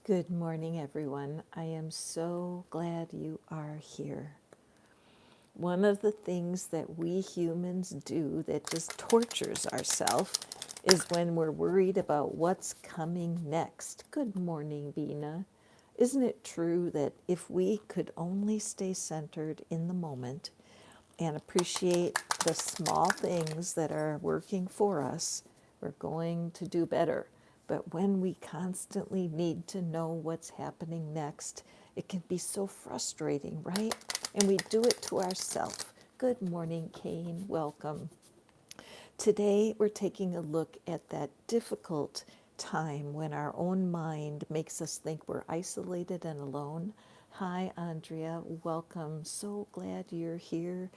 Good morning, everyone. I am so glad you are here. One of the things that we humans do that just tortures ourselves is when we're worried about what's coming next. Good morning, Bina. Isn't it true that if we could only stay centered in the moment and appreciate the small things that are working for us, we're going to do better. But when we constantly need to know what's happening next, it can be so frustrating, right? And we do it to ourselves. Good morning, Kane. Welcome. Today, we're taking a look at that difficult time when our own mind makes us think we're isolated and alone. Hi, Andrea. Welcome. So glad you're here.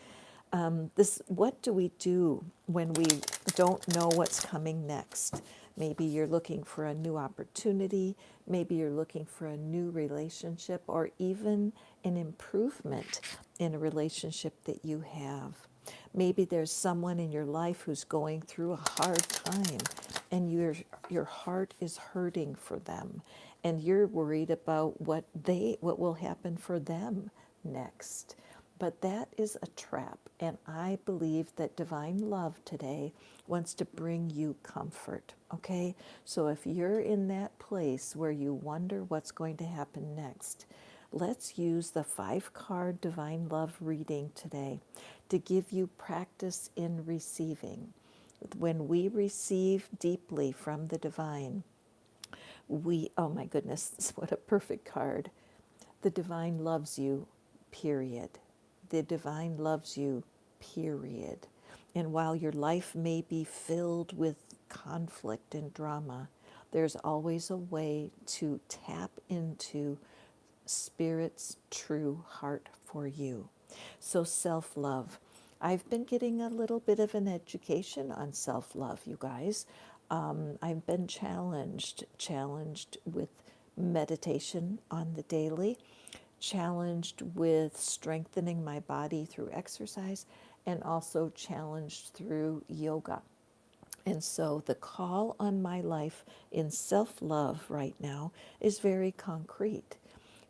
What do we do when we don't know what's coming next? Maybe you're looking for a new opportunity. Maybe you're looking for a new relationship or even an improvement in a relationship that you have. Maybe there's someone in your life who's going through a hard time and your heart is hurting for them and you're worried about what will happen for them next. But that is a trap, and I believe that divine love today wants to bring you comfort, okay? So if you're in that place where you wonder what's going to happen next, let's use the 5 card divine love reading today to give you practice in receiving. When we receive deeply from the divine, oh my goodness, what a perfect card. The divine loves you, period. The divine loves you, period. And while your life may be filled with conflict and drama, there's always a way to tap into Spirit's true heart for you. So, self love. I've been getting a little bit of an education on self love, you guys. I've been challenged with meditation on the daily, challenged with strengthening my body through exercise, and also challenged through yoga. And so the call on my life in self love right now is very concrete.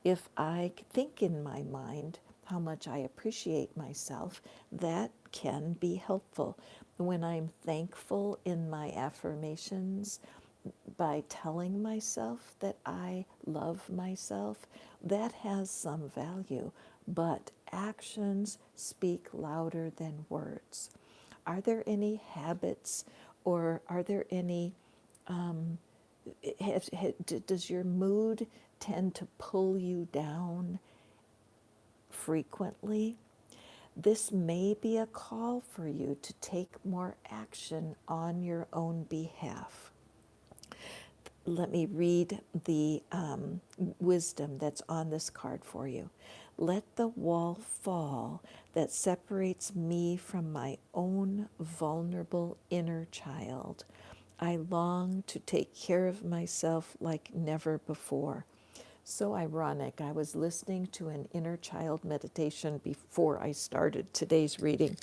If I think in my mind how much I appreciate myself, that can be helpful. When I'm thankful in my affirmations, by telling myself that I love myself, that has some value. But actions speak louder than words. Are there any habits or are there any, does your mood tend to pull you down frequently? This may be a call for you to take more action on your own behalf. Let me read the wisdom that's on this card for you. Let the wall fall that separates me from my own vulnerable inner child. I long to take care of myself like never before. So ironic. I was listening to an inner child meditation before I started today's reading,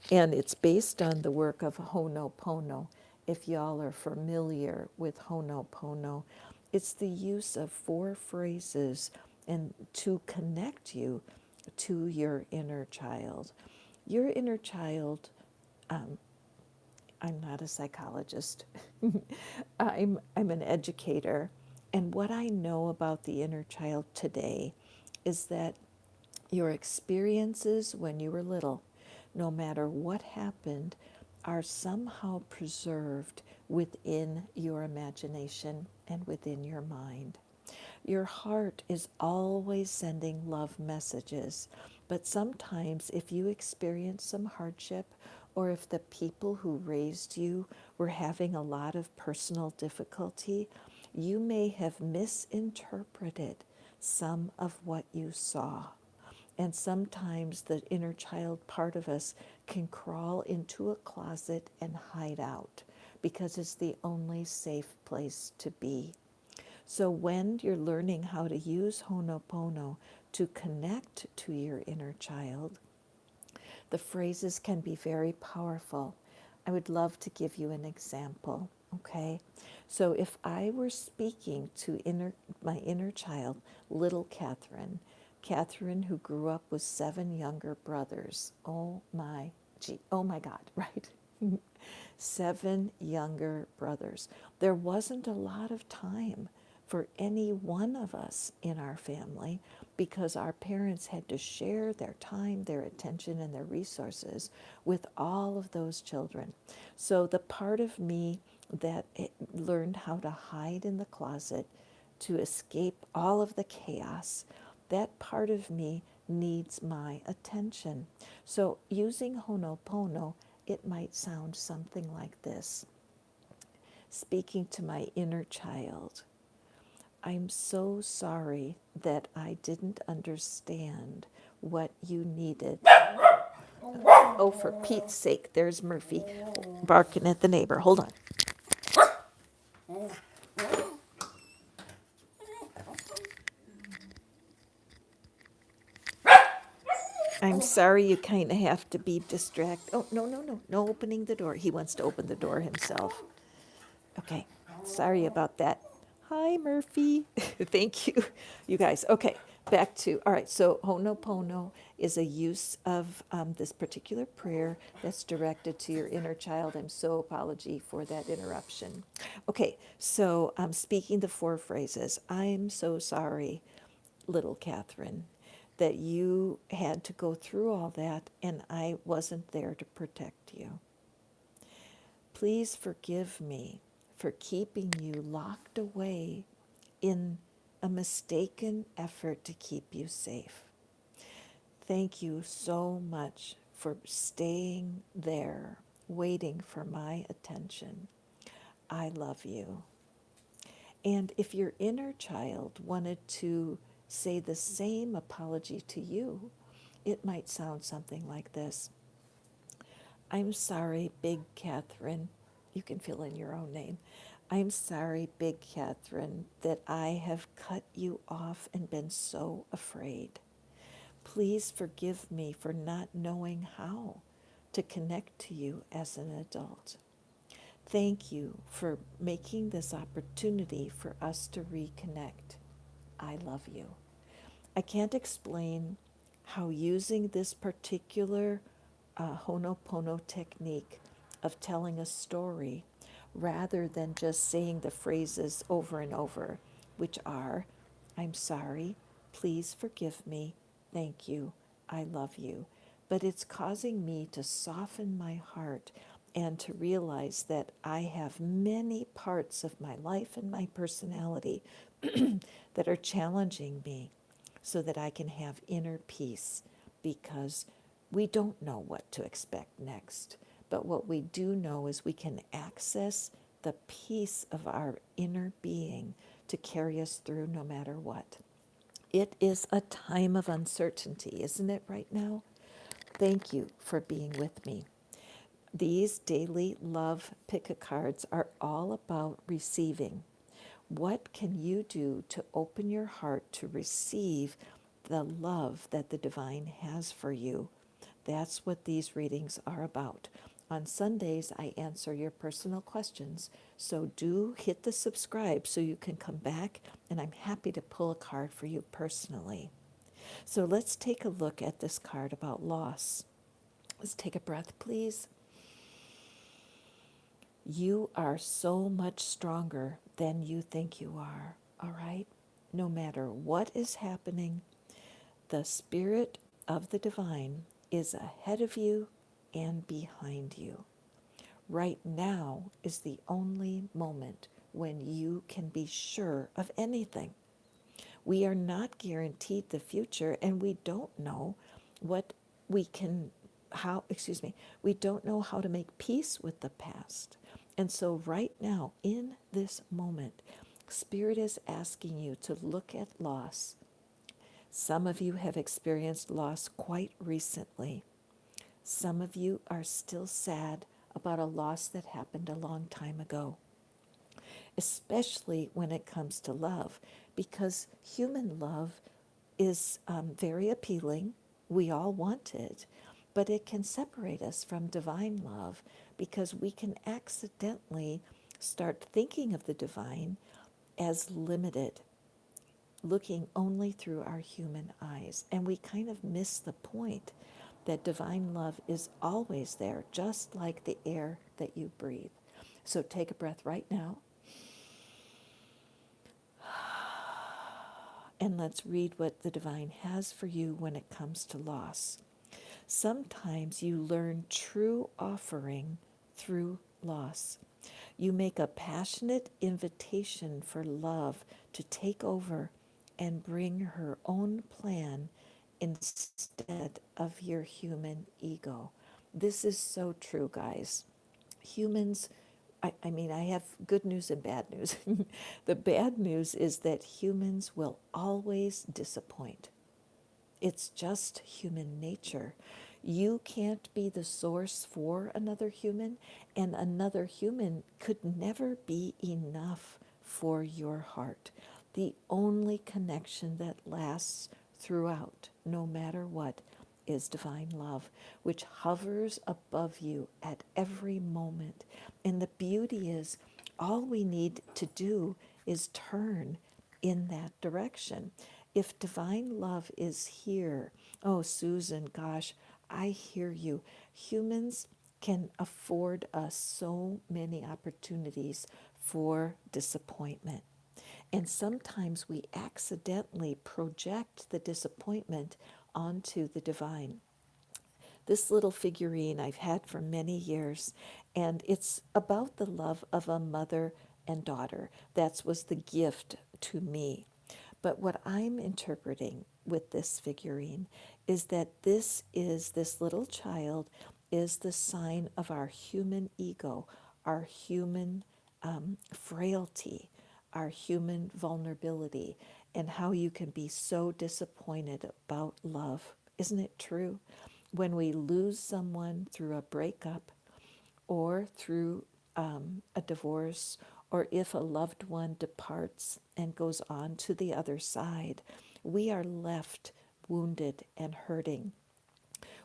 and it's based on the work of Ho'oponopono. If y'all are familiar with Ho'oponopono, it's the use of 4 phrases and to connect you to your inner child. Your inner child, I'm not a psychologist. I'm an educator. And what I know about the inner child today is that your experiences when you were little, no matter what happened, are somehow preserved within your imagination and within your mind. Your heart is always sending love messages, but sometimes if you experience some hardship or if the people who raised you were having a lot of personal difficulty, you may have misinterpreted some of what you saw. And sometimes the inner child part of us can crawl into a closet and hide out because it's the only safe place to be. So when you're learning how to use Ho'oponopono to connect to your inner child, the phrases can be very powerful. I would love to give you an example, okay? So if I were speaking to my inner child, little Catherine, Catherine who grew up with 7 younger brothers. Oh my God, right? 7 younger brothers. There wasn't a lot of time for any one of us in our family because our parents had to share their time, their attention, and their resources with all of those children. So the part of me that learned how to hide in the closet to escape all of the chaos, that part of me needs my attention. So using Ho'oponopono, it might sound something like this. Speaking to my inner child, I'm so sorry that I didn't understand what you needed. Oh, for Pete's sake, there's Murphy barking at the neighbor. Hold on. I'm sorry you kind of have to be distracted. Oh, no, no, no. No opening the door. He wants to open the door himself. Okay. Sorry about that. Hi, Murphy. Thank you, you guys. Okay. Back to, all right. So Ho'oponopono is a use of this particular prayer that's directed to your inner child. I'm so apology for that interruption. Okay. So I'm speaking the 4 phrases. I'm so sorry, little Catherine, that you had to go through all that and I wasn't there to protect you. Please forgive me for keeping you locked away in a mistaken effort to keep you safe. Thank you so much for staying there, waiting for my attention. I love you. And if your inner child wanted to say the same apology to you, it might sound something like this. I'm sorry, Big Catherine. You can fill in your own name. I'm sorry, Big Catherine, that I have cut you off and been so afraid. Please forgive me for not knowing how to connect to you as an adult. Thank you for making this opportunity for us to reconnect. I love you. I can't explain how using this particular Ho'oponopono technique of telling a story rather than just saying the phrases over and over, which are, I'm sorry, please forgive me, thank you, I love you. But it's causing me to soften my heart and to realize that I have many parts of my life and my personality that are challenging me so that I can have inner peace because we don't know what to expect next. But what we do know is we can access the peace of our inner being to carry us through no matter what. It is a time of uncertainty, isn't it, right now? Thank you for being with me. These daily love pick-a cards are all about receiving. What can you do to open your heart to receive the love that the divine has for you? That's what these readings are about. On Sundays, I answer your personal questions, so do hit the subscribe so you can come back, and I'm happy to pull a card for you personally. So let's take a look at this card about loss. Let's take a breath, please. You are so much stronger than you think you are, all right? No matter what is happening, the spirit of the divine is ahead of you and behind you. Right now is the only moment when you can be sure of anything. We are not guaranteed the future, and we don't know what we can, we don't know how to make peace with the past. And so, right now, in this moment, Spirit is asking you to look at loss. Some of you have experienced loss quite recently. Some of you are still sad about a loss that happened a long time ago, especially when it comes to love, because human love is very appealing. We all want it, but it can separate us from divine love because we can accidentally start thinking of the divine as limited, looking only through our human eyes. And we kind of miss the point that divine love is always there, just like the air that you breathe. So take a breath right now, and let's read what the divine has for you when it comes to loss. Sometimes you learn true offering through loss. You make a passionate invitation for love to take over and bring her own plan instead of your human ego. This is so true, guys. Humans, I mean, I have good news and bad news. The bad news is that humans will always disappoint. It's just human nature. You can't be the source for another human, and another human could never be enough for your heart. The only connection that lasts throughout, no matter what, is divine love, which hovers above you at every moment. And the beauty is, all we need to do is turn in that direction. If divine love is here, oh, Susan, gosh, I hear you. Humans can afford us so many opportunities for disappointment. And sometimes we accidentally project the disappointment onto the divine. This little figurine I've had for many years, and it's about the love of a mother and daughter. That was the gift to me. But what I'm interpreting with this figurine is that this little child is the sign of our human ego, our human frailty, our human vulnerability, and how you can be so disappointed about love. Isn't it true? When we lose someone through a breakup or through a divorce, or if a loved one departs and goes on to the other side, we are left wounded and hurting.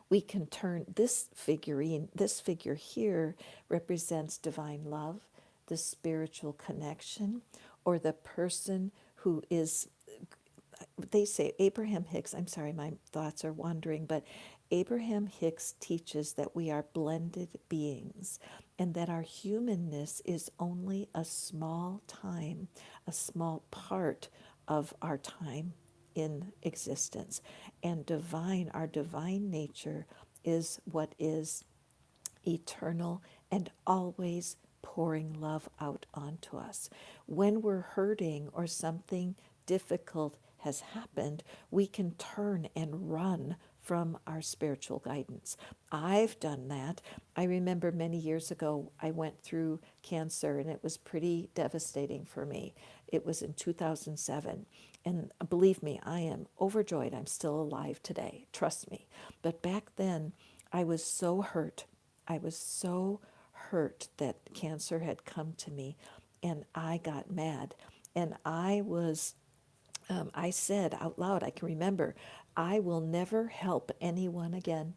We can turn this figurine, this figure here represents divine love, the spiritual connection, or the person who is, they say Abraham Hicks, I'm sorry, my thoughts are wandering, but Abraham Hicks teaches that we are blended beings and that our humanness is only a small time, a small part of our time in existence. And divine, our divine nature is what is eternal and always pouring love out onto us. When we're hurting or something difficult has happened, we can turn and run from our spiritual guidance. I've done that. I remember many years ago, I went through cancer and it was pretty devastating for me. It was in 2007. And believe me, I am overjoyed I'm still alive today. Trust me. But back then, I was so hurt. I was so hurt that cancer had come to me, and I got mad. And I said out loud, I can remember, I will never help anyone again.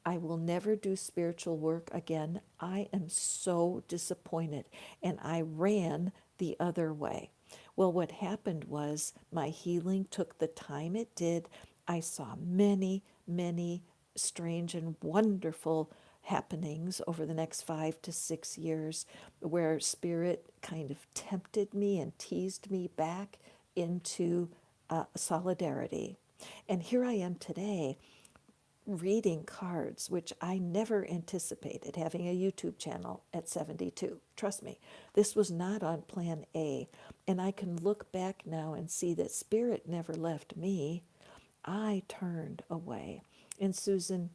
I will never do spiritual work again. I am so disappointed. And I ran the other way. Well, what happened was my healing took the time it did. I saw many, many strange and wonderful happenings over the next 5 to 6 years where spirit kind of tempted me and teased me back into solidarity. And here I am today reading cards, which I never anticipated having a YouTube channel at 72. Trust me, this was not on plan A. And I can look back now and see that spirit never left me. I turned away. And Susan,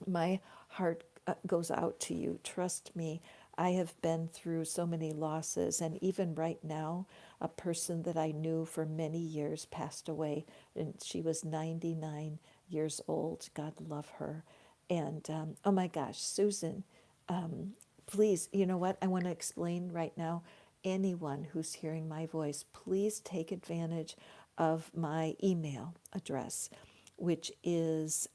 my heart goes out to you. Trust me, I have been through so many losses, and even right now, a person that I knew for many years passed away, and she was 99 years old. God love her. And oh my gosh, Susan, please, you know what? I want to explain right now. Anyone who's hearing my voice, please take advantage of my email address. which is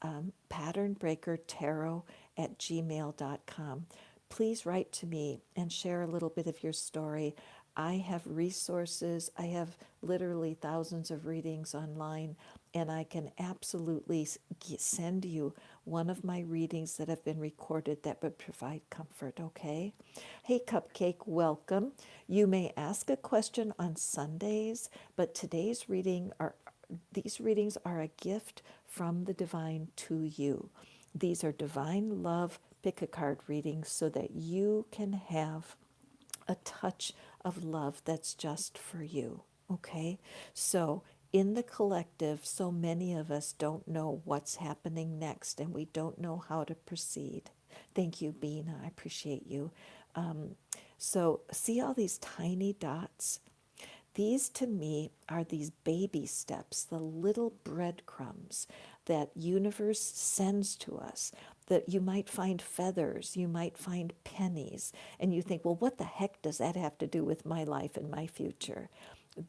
patternbreakertarot@gmail.com. Please write to me and share a little bit of your story. I have resources. I have literally thousands of readings online, and I can absolutely send you one of my readings that have been recorded that would provide comfort, okay? Hey, Cupcake, welcome. You may ask a question on Sundays, but these readings are a gift from the divine to you. These are divine love pick a card readings so that you can have a touch of love that's just for you. Okay? So, in the collective, so many of us don't know what's happening next and we don't know how to proceed. Thank you, Bina. I appreciate you. So, see all these tiny dots? These to me are these baby steps, the little breadcrumbs that universe sends to us. That you might find feathers, you might find pennies, and you think, well, what the heck does that have to do with my life and my future?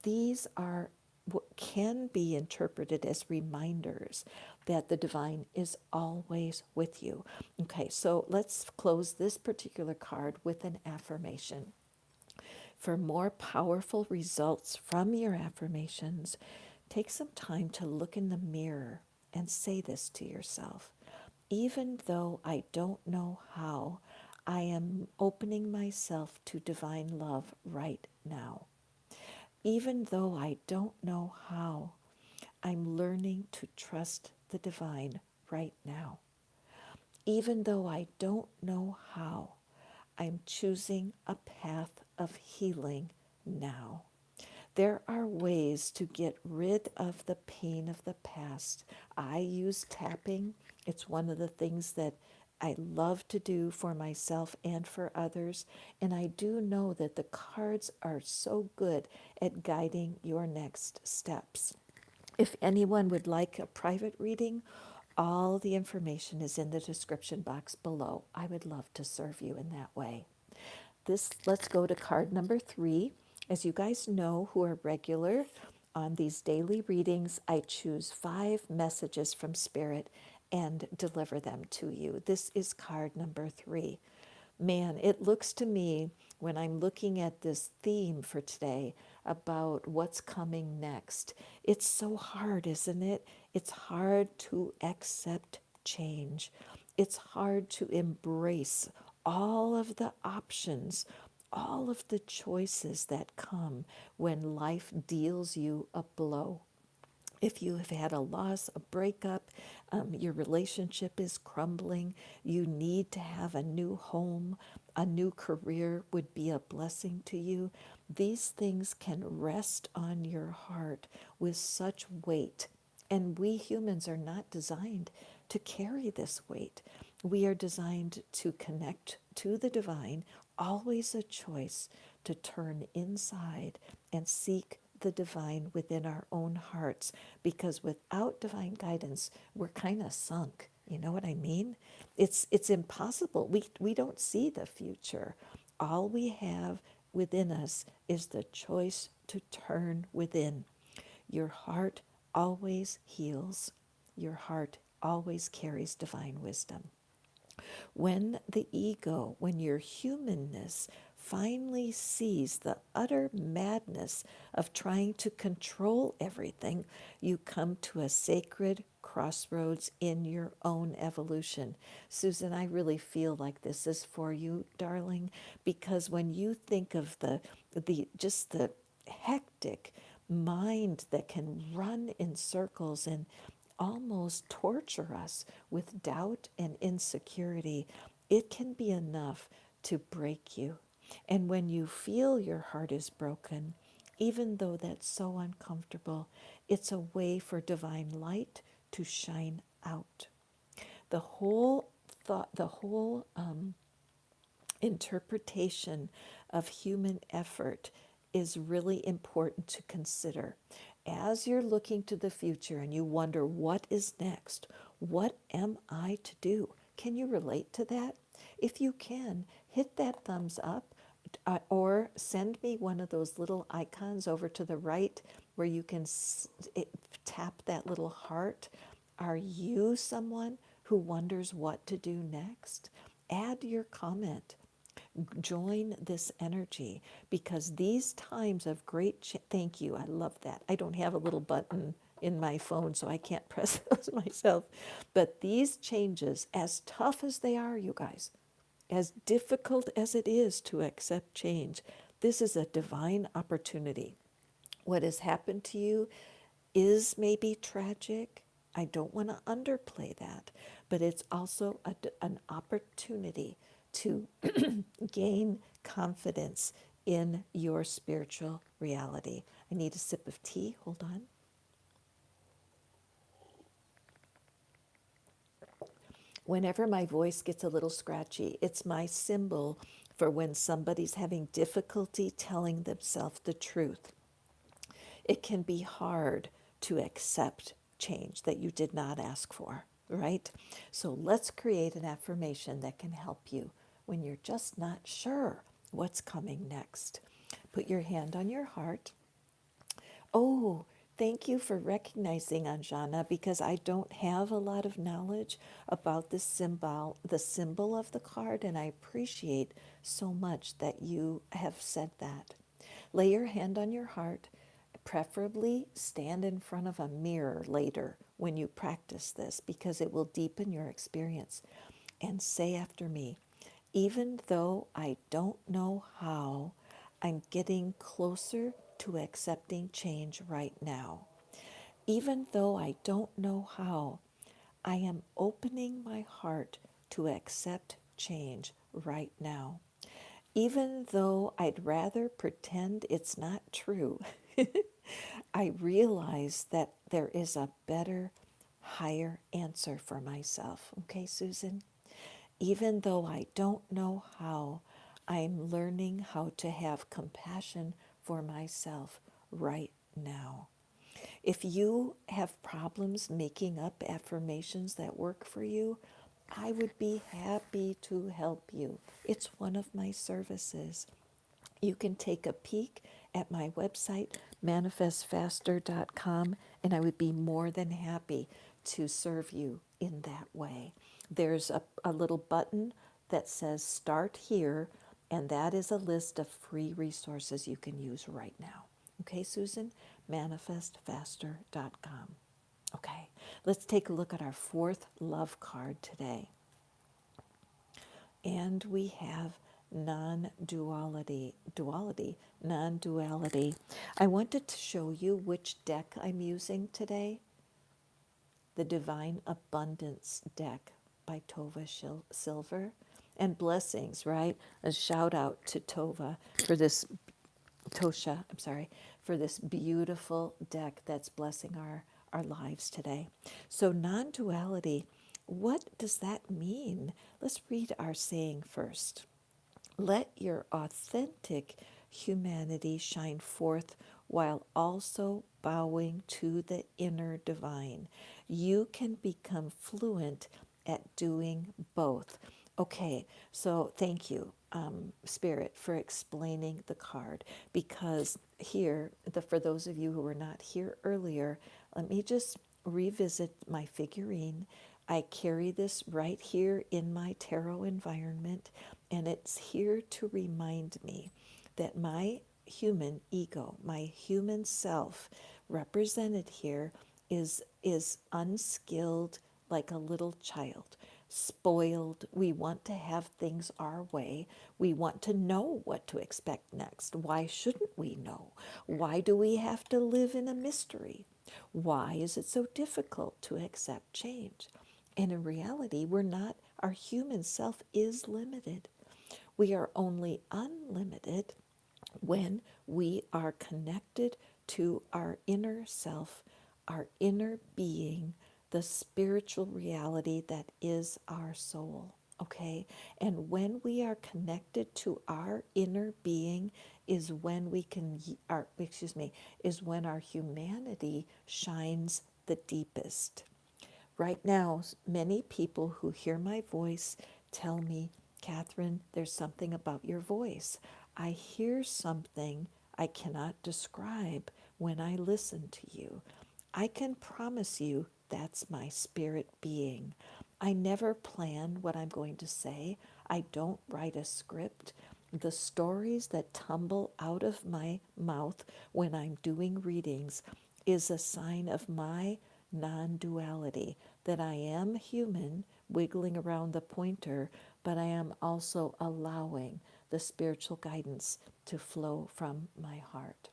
These are what can be interpreted as reminders that the divine is always with you. Okay, so let's close this particular card with an affirmation. For more powerful results from your affirmations, take some time to look in the mirror and say this to yourself. Even though I don't know how, I am opening myself to divine love right now. Even though I don't know how, I'm learning to trust the divine right now. Even though I don't know how, I'm choosing a path of healing now. There are ways to get rid of the pain of the past. I use tapping. It's one of the things that I love to do for myself and for others. And I do know that the cards are so good at guiding your next steps. If anyone would like a private reading, all the information is in the description box below. I would love to serve you in that way. Let's go to card number 3. As you guys know who are regular on these daily readings, I choose 5 messages from Spirit and deliver them to you. This is card number 3. Man, it looks to me when I'm looking at this theme for today about what's coming next. It's so hard, isn't it? It's hard to accept change. It's hard to embrace all of the options, all of the choices that come when life deals you a blow. If you have had a loss, a breakup, your relationship is crumbling, you need to have a new home, a new career would be a blessing to you. These things can rest on your heart with such weight. And we humans are not designed to carry this weight. We are designed to connect to the divine, always a choice to turn inside and seek the divine within our own hearts, because without divine guidance we're kind of sunk. You know what I mean? It's impossible. We don't see the future. All we have within us is the choice to turn within. Your heart always heals. Your heart always carries divine wisdom. When your humanness finally sees the utter madness of trying to control everything, you come to a sacred crossroads in your own evolution. Susan, I really feel like this is for you, darling, because when you think of the hectic mind that can run in circles and almost torture us with doubt and insecurity, it can be enough to break you. And when you feel your heart is broken, even though that's so uncomfortable, it's a way for divine light to shine out. The whole interpretation of human effort is really important to consider. As you're looking to the future and you wonder, what is next? What am I to do? Can you relate to that? If you can, hit that thumbs up or send me one of those little icons over to the right where you can tap that little heart. Are you someone who wonders what to do next? Add your comment. Join this energy because these times of thank you, I love that. I don't have a little button in my phone, so I can't press those myself. But these changes, as tough as they are, you guys, as difficult as it is to accept change, this is a divine opportunity. What has happened to you is maybe tragic. I don't want to underplay that, but it's also an opportunity to gain confidence in your spiritual reality. I need a sip of tea. Hold on. Whenever my voice gets a little scratchy, it's my symbol for when somebody's having difficulty telling themselves the truth. It can be hard to accept change that you did not ask for, right? So let's create an affirmation that can help you when you're just not sure what's coming next. Put your hand on your heart. Oh, thank you for recognizing Anjana because I don't have a lot of knowledge about the symbol of the card, and I appreciate so much that you have said that. Lay your hand on your heart. Preferably stand in front of a mirror later when you practice this because it will deepen your experience. And say after me, even though I don't know how, I'm getting closer to accepting change right now. Even though I don't know how, I am opening my heart to accept change right now. Even though I'd rather pretend it's not true, I realize that there is a better, higher answer for myself. Okay, Susan? Even though I don't know how, I'm learning how to have compassion for myself right now. If you have problems making up affirmations that work for you, I would be happy to help you. It's one of my services. You can take a peek at my website, manifestfaster.com, and I would be more than happy to serve you in that way. There's a little button that says Start Here, and that is a list of free resources you can use right now. Okay, Susan? Manifestfaster.com. Okay, let's take a look at our fourth love card today. And we have non-duality. I wanted to show you which deck I'm using today. The Divine Abundance deck by Tova Silver. And blessings, right? A shout out to Tosha, I'm sorry, for this beautiful deck that's blessing our lives today. So, non duality, what does that mean? Let's read our saying first. Let your authentic humanity shine forth while also bowing to the inner divine. You can become fluent at doing both. Okay, so thank you, Spirit, for explaining the card because here, for those of you who were not here earlier, let me just revisit my figurine. I carry this right here in my tarot environment, and it's here to remind me that my human ego, my human self, represented here is unskilled like a little child, spoiled. We want to have things our way. We want to know what to expect next. Why shouldn't we know? Why do we have to live in a mystery? Why is it so difficult to accept change? And in reality, we're not, our human self is limited. We are only unlimited when we are connected to our inner self, our inner being, the spiritual reality that is our soul. Okay? And when we are connected to our inner being is when we can, is when our humanity shines the deepest. Right now, many people who hear my voice tell me, Catherine, there's something about your voice. I hear something I cannot describe when I listen to you. I can promise you That's my spirit being. I never plan what I'm going to say. I don't write a script. The stories that tumble out of my mouth when I'm doing readings is a sign of my non duality, that I am human wiggling around the pointer, but I am also allowing the spiritual guidance to flow from my heart.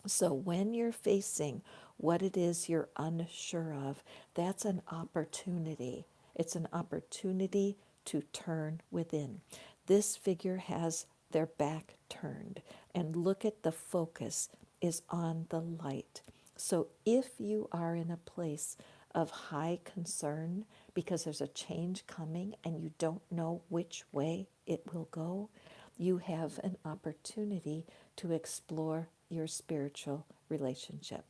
So when you're facing what it is you're unsure of, that's an opportunity. It's an opportunity to turn within. This figure has their back turned, and look at the focus is on the light. So if you are in a place of high concern because there's a change coming and you don't know which way it will go, you have an opportunity to explore your spiritual relationship.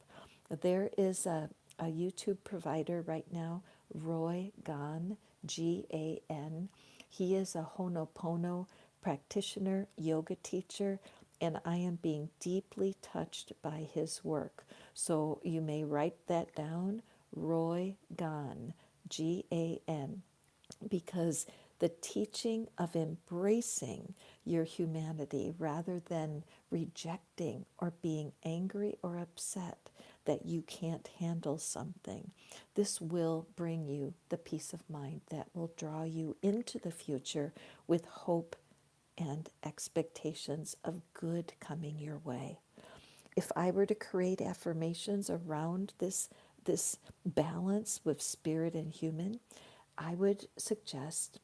There is a YouTube provider right now, Roy Gan, Gan. He is a Ho'oponopono practitioner, yoga teacher, and I am being deeply touched by his work. So you may write that down, Roy Gan, Gan, because the teaching of embracing your humanity rather than rejecting or being angry or upset that you can't handle something, this will bring you the peace of mind that will draw you into the future with hope and expectations of good coming your way. If I were to create affirmations around this balance with spirit and human, I would suggest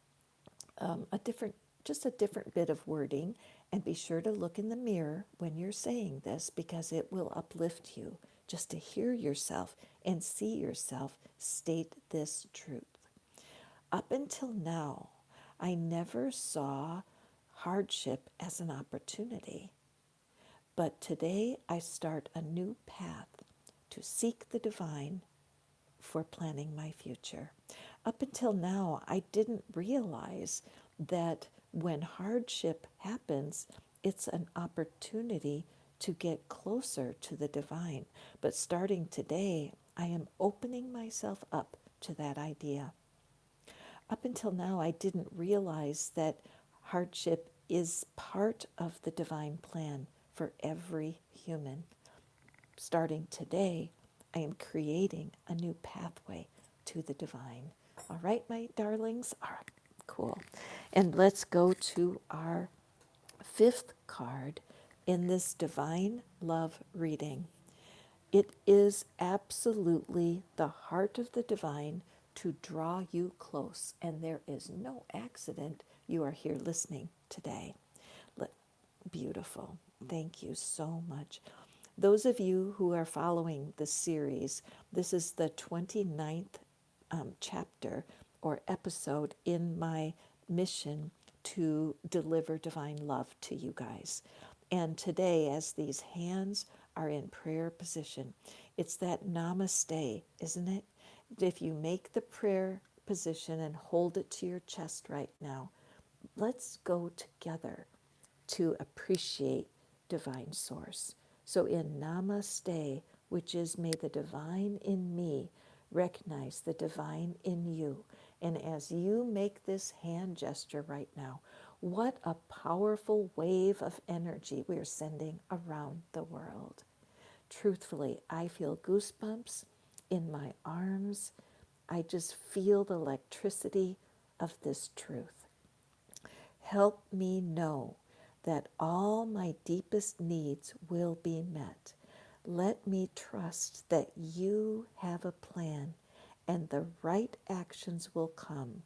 a different, just a different bit of wording, and be sure to look in the mirror when you're saying this because it will uplift you just to hear yourself and see yourself state this truth. Up until now, I never saw hardship as an opportunity, but today I start a new path to seek the divine for planning my future. Up until now, I didn't realize that when hardship happens, it's an opportunity to get closer to the divine. But starting today, I am opening myself up to that idea. Up until now, I didn't realize that hardship is part of the divine plan for every human. Starting today, I am creating a new pathway to the divine. All right, my darlings? All right, cool. And let's go to our fifth card in this divine love reading. It is absolutely the heart of the divine to draw you close, and there is no accident you are here listening today. Beautiful. Thank you so much. Those of you who are following the series, this is the 29th chapter or episode in my mission to deliver divine love to you guys. And today, as these hands are in prayer position, it's that namaste, isn't it? If you make the prayer position and hold it to your chest right now, let's go together to appreciate divine source. So in namaste, which is may the divine in me recognize the divine in you. And as you make this hand gesture right now, what a powerful wave of energy we are sending around the world. Truthfully, I feel goosebumps in my arms. I just feel the electricity of this truth. Help me know that all my deepest needs will be met. Let me trust that you have a plan and the right actions will come.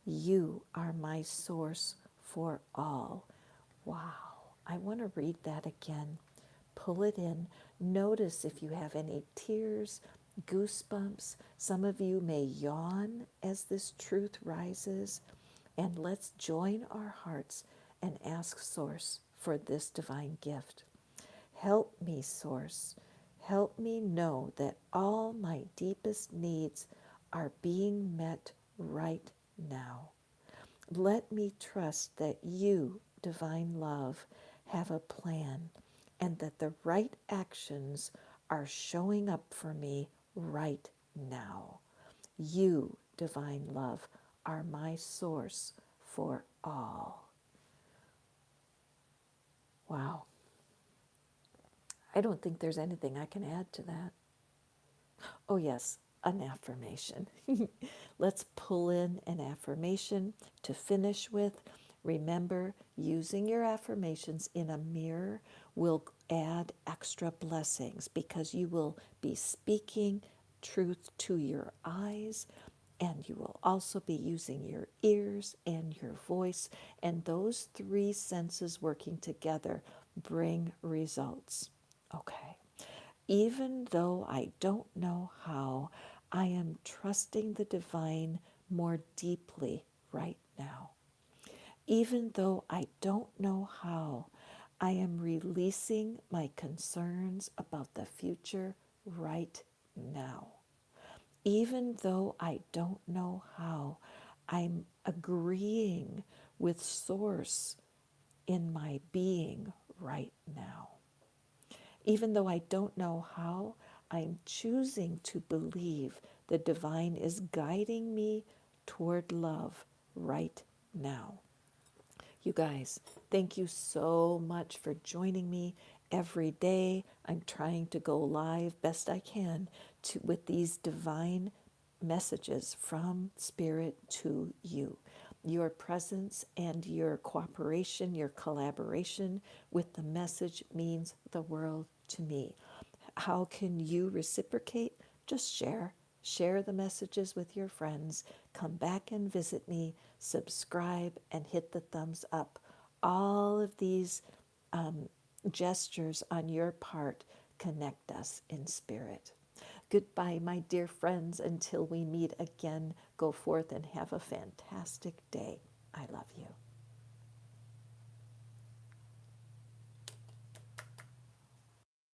You are my source for all. Wow, I want to read that again. Pull it in. Notice if you have any tears, goosebumps. Some of you may yawn as this truth rises. And let's join our hearts and ask Source for this divine gift. Help me, Source. Help me know that all my deepest needs are being met right now. Let me trust that you, divine love, have a plan and that the right actions are showing up for me right now. You, divine love, are my source for all. Wow. I don't think there's anything I can add to that. Oh, yes, an affirmation. Let's pull in an affirmation to finish with. Remember, using your affirmations in a mirror will add extra blessings because you will be speaking truth to your eyes, and you will also be using your ears and your voice, and those three senses working together bring results. Okay. Even though I don't know how, I am trusting the divine more deeply right now. Even though I don't know how, I am releasing my concerns about the future right now. Even though I don't know how, I'm agreeing with Source in my being right now. Even though I don't know how, I'm choosing to believe the divine is guiding me toward love right now. You guys, thank you so much for joining me every day. I'm trying to go live best I can with these divine messages from Spirit to you. Your presence and your cooperation, your collaboration with the message means the world to me. How can you reciprocate? Just share. Share the messages with your friends. Come back and visit me. Subscribe and hit the thumbs up. All of these gestures on your part connect us in spirit. Goodbye, my dear friends. Until we meet again, go forth and have a fantastic day. I love you.